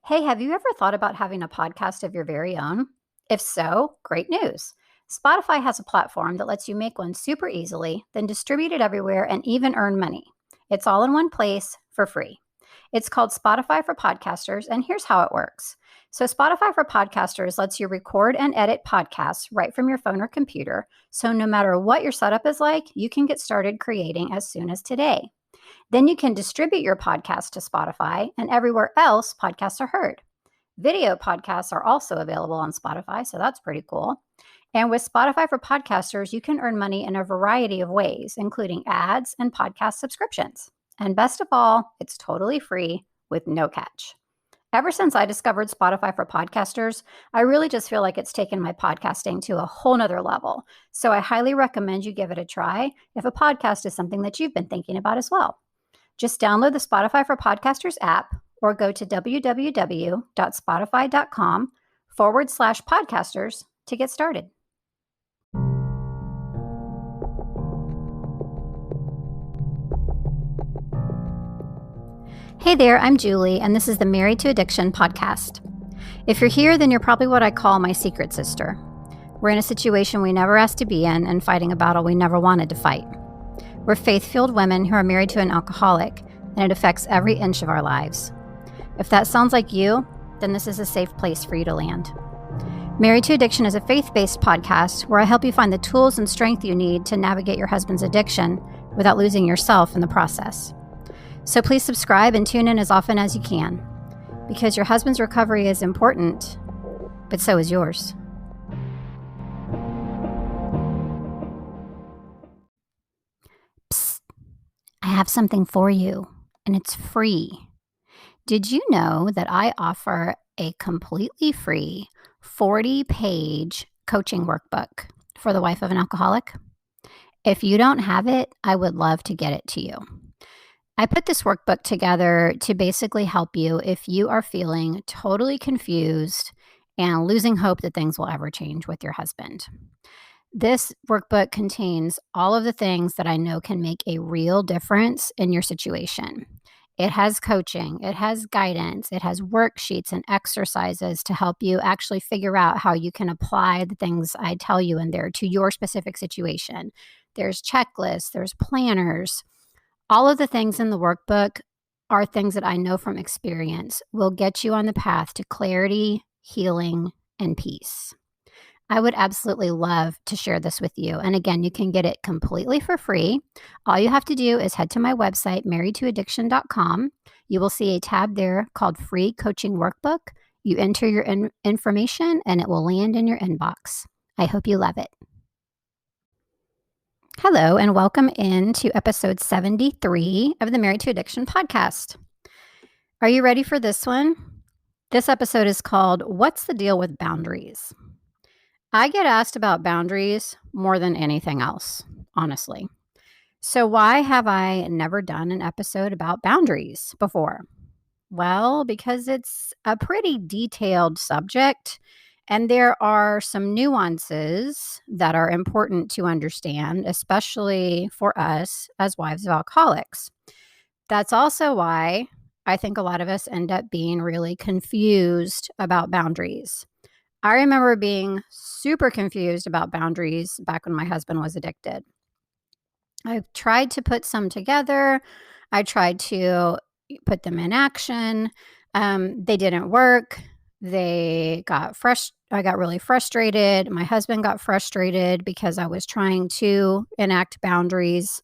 Hey, have you ever thought about having a podcast of your very own? If so, great news. Spotify has a platform that lets you make one super easily, then distribute it everywhere and even earn money. It's all in one place for free. It's called Spotify for Podcasters, and here's how it works. So, Spotify for Podcasters lets you record and edit podcasts right from your phone or computer. So, no matter what your setup is like, you can get started creating as soon as today. Then you can distribute your podcast to Spotify, and everywhere else podcasts are heard. Video podcasts are also available on Spotify, so that's pretty cool. And with Spotify for Podcasters, you can earn money in a variety of ways, including ads and podcast subscriptions. And best of all, it's totally free with no catch. Ever since I discovered Spotify for Podcasters, I really just feel like it's taken my podcasting to a whole nother level. So I highly recommend you give it a try if a podcast is something that you've been thinking about as well. Just download the Spotify for Podcasters app or go to www.spotify.com/podcasters to get started. Hey there, I'm Julie, and this is the Married to Addiction podcast. If you're here, then you're probably what I call my secret sister. We're in a situation we never asked to be in and fighting a battle we never wanted to fight. We're faith-filled women who are married to an alcoholic, and it affects every inch of our lives. If that sounds like you, then this is a safe place for you to land. Married to Addiction is a faith-based podcast where I help you find the tools and strength you need to navigate your husband's addiction without losing yourself in the process. So please subscribe and tune in as often as you can, because your husband's recovery is important, but so is yours. Psst, I have something for you, and it's free. Did you know that I offer a completely free 40-page coaching workbook for the wife of an alcoholic? If you don't have it, I would love to get it to you. I put this workbook together to basically help you if you are feeling totally confused and losing hope that things will ever change with your husband. This workbook contains all of the things that I know can make a real difference in your situation. It has coaching, it has guidance, it has worksheets and exercises to help you actually figure out how you can apply the things I tell you in there to your specific situation. There's checklists, there's planners. All of the things in the workbook are things that I know from experience will get you on the path to clarity, healing, and peace. I would absolutely love to share this with you. And again, you can get it completely for free. All you have to do is head to my website, marriedtoaddiction.com. You will see a tab there called Free Coaching Workbook. You enter your information and it will land in your inbox. I hope you love it. Hello, and welcome into episode 73 of the Married to Addiction podcast. Are you ready for this one? This episode is called What's the Deal with Boundaries? I get asked about boundaries more than anything else, honestly. So why have I never done an episode about boundaries before? Well, because it's a pretty detailed subject, and there are some nuances that are important to understand, especially for us as wives of alcoholics. That's also why I think a lot of us end up being really confused about boundaries. I remember being super confused about boundaries back when my husband was addicted. I tried to put some together. I tried to put them in action. They didn't work. I got really frustrated. My husband got frustrated because I was trying to enact boundaries.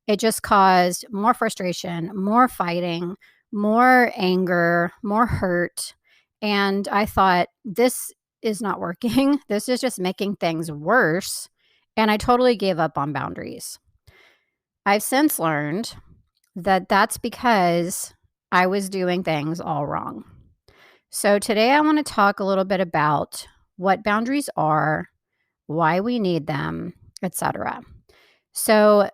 It just caused more frustration, more fighting, more anger, more hurt. And I thought, this is not working. This is just making things worse. And I totally gave up on boundaries. I've since learned that that's because I was doing things all wrong. So today I want to talk a little bit about what boundaries are, why we need them, etc. So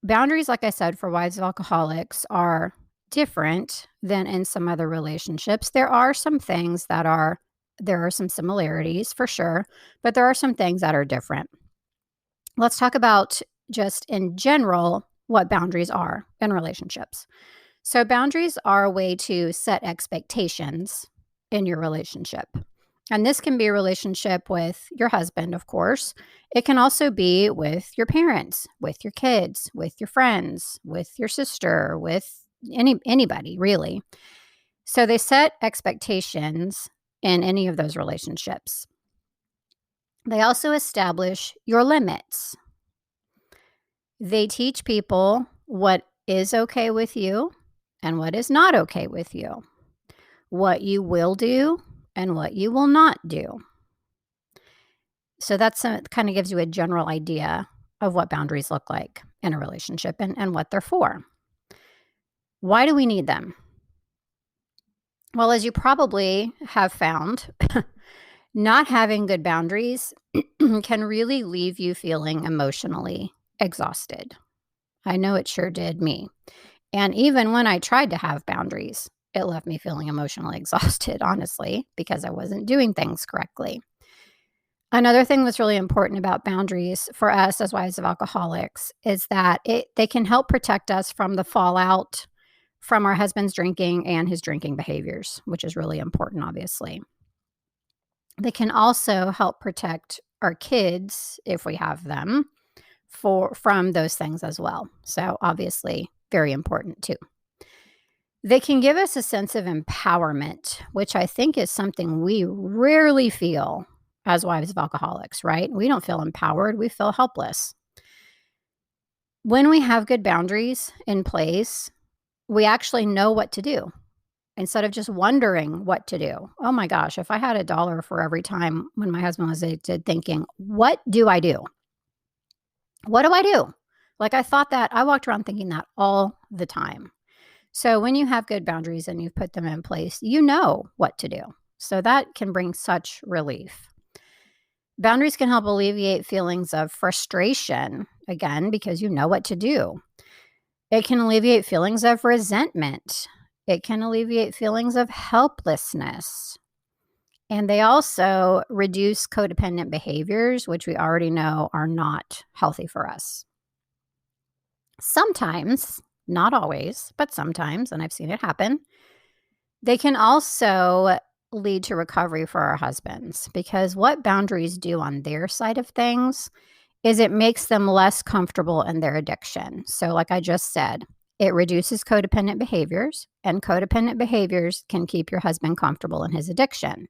boundaries, like I said, for wives of alcoholics are different than in some other relationships. There are some similarities for sure, but there are some things that are different. Let's talk about just in general what boundaries are in relationships. So boundaries are a way to set expectations in your relationship. And this can be a relationship with your husband, of course. It can also be with your parents, with your kids, with your friends, with your sister, with anybody really. So they set expectations in any of those relationships. They also establish your limits. They teach people what is okay with you and what is not okay with you, what you will do and what you will not do. So that's kind of gives you a general idea of what boundaries look like in a relationship and what they're for. Why do we need them? Well, as you probably have found, not having good boundaries can really leave you feeling emotionally exhausted. I know it sure did me. And even when I tried to have boundaries, it left me feeling emotionally exhausted, honestly, because I wasn't doing things correctly. Another thing that's really important about boundaries for us as wives of alcoholics is that they can help protect us from the fallout from our husband's drinking and his drinking behaviors, which is really important, obviously. They can also help protect our kids, if we have them, from those things as well. So obviously, very important too. They can give us a sense of empowerment, which I think is something we rarely feel as wives of alcoholics, right? We don't feel empowered, we feel helpless. When we have good boundaries in place, we actually know what to do instead of just wondering what to do. Oh my gosh, if I had $1 for every time when my husband was addicted, thinking, what do I do? What do I do? Like I thought that, I walked around thinking that all the time. So when you have good boundaries and you've put them in place, you know what to do. So that can bring such relief. Boundaries can help alleviate feelings of frustration, again, because you know what to do. It can alleviate feelings of resentment. It can alleviate feelings of helplessness. And they also reduce codependent behaviors, which we already know are not healthy for us. Sometimes, not always, but sometimes, and I've seen it happen, they can also lead to recovery for our husbands, because what boundaries do on their side of things is it makes them less comfortable in their addiction. So like I just said, it reduces codependent behaviors, and codependent behaviors can keep your husband comfortable in his addiction.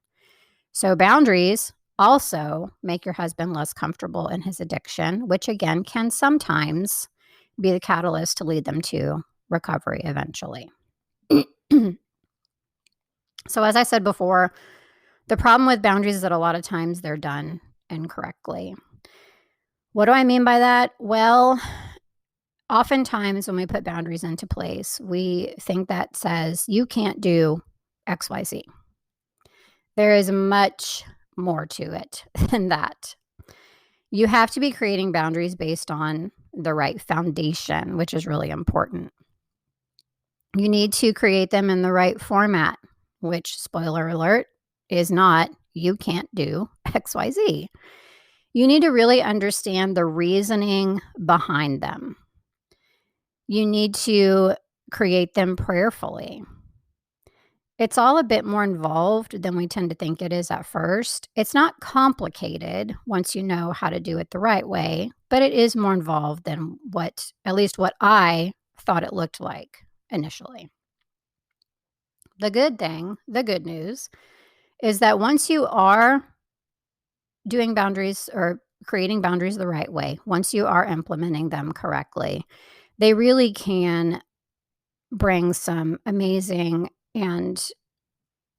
So boundaries also make your husband less comfortable in his addiction, which again can sometimes be the catalyst to lead them to recovery eventually. So as I said before, the problem with boundaries is that a lot of times they're done incorrectly. What do I mean by that? Well, oftentimes when we put boundaries into place, we think that says you can't do XYZ. There is much more to it than that. You have to be creating boundaries based on the right foundation, which is really important. You need to create them in the right format, which, spoiler alert, is not you can't do XYZ. You need to really understand the reasoning behind them. You need to create them prayerfully. It's all a bit more involved than we tend to think it is at first. It's not complicated once you know how to do it the right way, but it is more involved than at least what I thought it looked like initially. The good news, is that once you are doing boundaries or creating boundaries the right way, once you are implementing them correctly, they really can bring some amazing and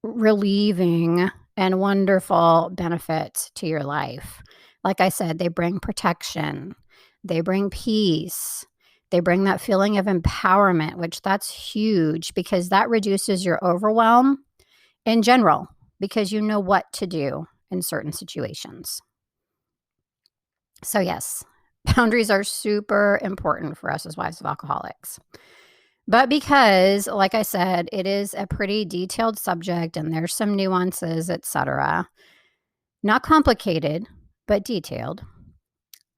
relieving and wonderful benefits to your life. Like I said, they bring protection, they bring peace, they bring that feeling of empowerment, which that's huge because that reduces your overwhelm in general, because you know what to do in certain situations. So yes, boundaries are super important for us as wives of alcoholics. But because, like I said, it is a pretty detailed subject and there's some nuances, etc., not complicated, but detailed,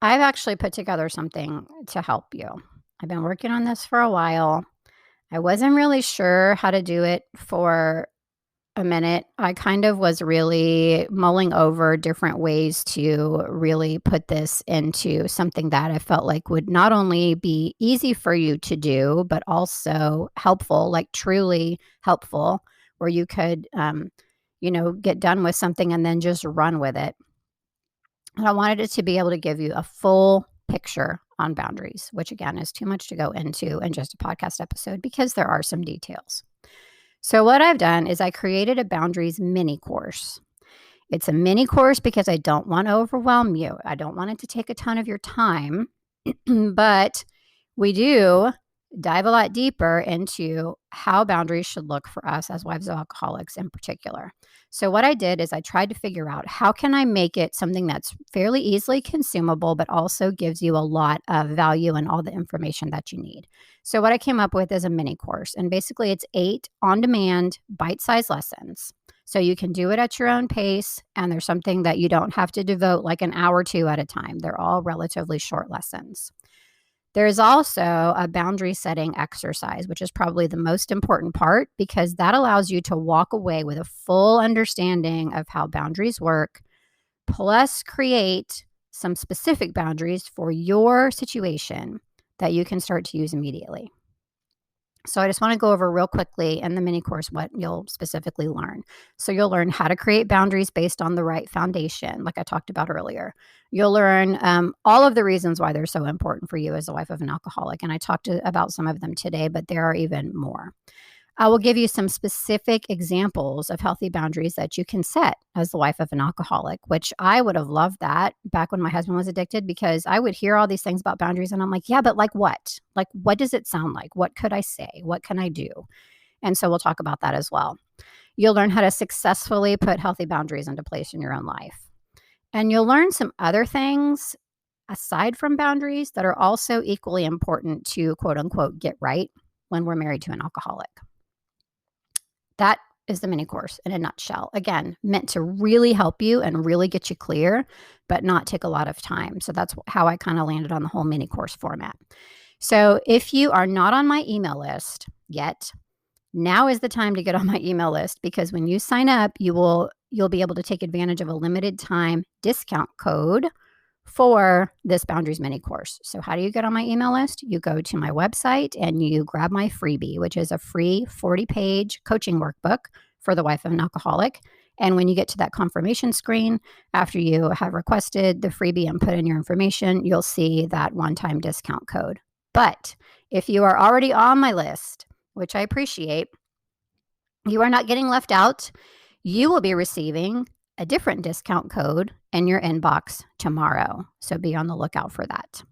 I've actually put together something to help you. I've been working on this for a while. I wasn't really sure how to do it for a minute, I kind of was really mulling over different ways to really put this into something that I felt like would not only be easy for you to do, but also helpful, like truly helpful, where you could, get done with something and then just run with it. And I wanted it to be able to give you a full picture on boundaries, which again is too much to go into in just a podcast episode because there are some details. So what I've done is I created a boundaries mini course. It's a mini course because I don't want to overwhelm you. I don't want it to take a ton of your time, but we do dive a lot deeper into how boundaries should look for us as wives of alcoholics in particular. So what I did is I tried to figure out how can I make it something that's fairly easily consumable, but also gives you a lot of value and all the information that you need. So what I came up with is a mini course, and basically it's 8 on-demand bite-sized lessons. So you can do it at your own pace, and there's something that you don't have to devote like an hour to at a time. They're all relatively short lessons. There's also a boundary setting exercise, which is probably the most important part because that allows you to walk away with a full understanding of how boundaries work, plus create some specific boundaries for your situation that you can start to use immediately. So I just want to go over real quickly in the mini course what you'll specifically learn. So you'll learn how to create boundaries based on the right foundation, like I talked about earlier. You'll learn all of the reasons why they're so important for you as a wife of an alcoholic. And I talked about some of them today, but there are even more. I will give you some specific examples of healthy boundaries that you can set as the wife of an alcoholic, which I would have loved that back when my husband was addicted because I would hear all these things about boundaries and I'm like, yeah, but like what? Like, what does it sound like? What could I say? What can I do? And so we'll talk about that as well. You'll learn how to successfully put healthy boundaries into place in your own life. And you'll learn some other things aside from boundaries that are also equally important to quote unquote get right when we're married to an alcoholic. That is the mini course in a nutshell. Again, meant to really help you and really get you clear, but not take a lot of time. So that's how I kind of landed on the whole mini course format. So if you are not on my email list yet, now is the time to get on my email list because when you sign up, you'll be able to take advantage of a limited time discount code for this boundaries mini course. So how do you get on my email list? You go to my website and you grab my freebie, which is a free 40-page coaching workbook for the wife of an alcoholic. And when you get to that confirmation screen, after you have requested the freebie and put in your information, you'll see that one-time discount code. But if you are already on my list, which I appreciate, you are not getting left out. You will be receiving a different discount code in your inbox tomorrow. So be on the lookout for that.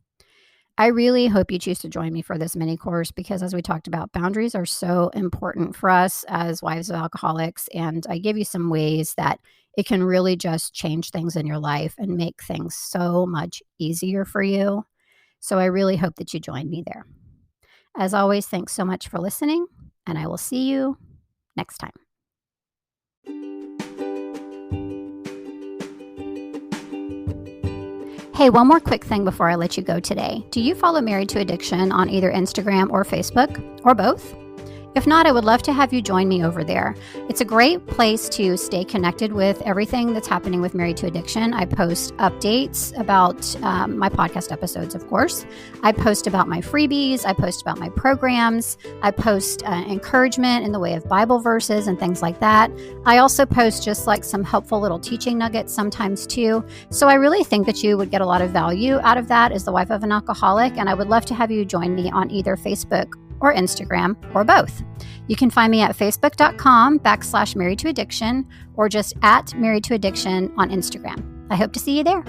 I really hope you choose to join me for this mini course because as we talked about, boundaries are so important for us as wives of alcoholics. And I give you some ways that it can really just change things in your life and make things so much easier for you. So I really hope that you join me there. As always, thanks so much for listening, and I will see you next time. Hey, one more quick thing before I let you go today. Do you follow Married to Addiction on either Instagram or Facebook, or both? If not, I would love to have you join me over there. It's a great place to stay connected with everything that's happening with Married to Addiction. I post updates about my podcast episodes, of course. I post about my freebies. I post about my programs. I post encouragement in the way of Bible verses and things like that. I also post just like some helpful little teaching nuggets sometimes too. So I really think that you would get a lot of value out of that as the wife of an alcoholic. And I would love to have you join me on either Facebook or Instagram, or both. You can find me at facebook.com/married to addiction or just at married to addiction on Instagram. I hope to see you there.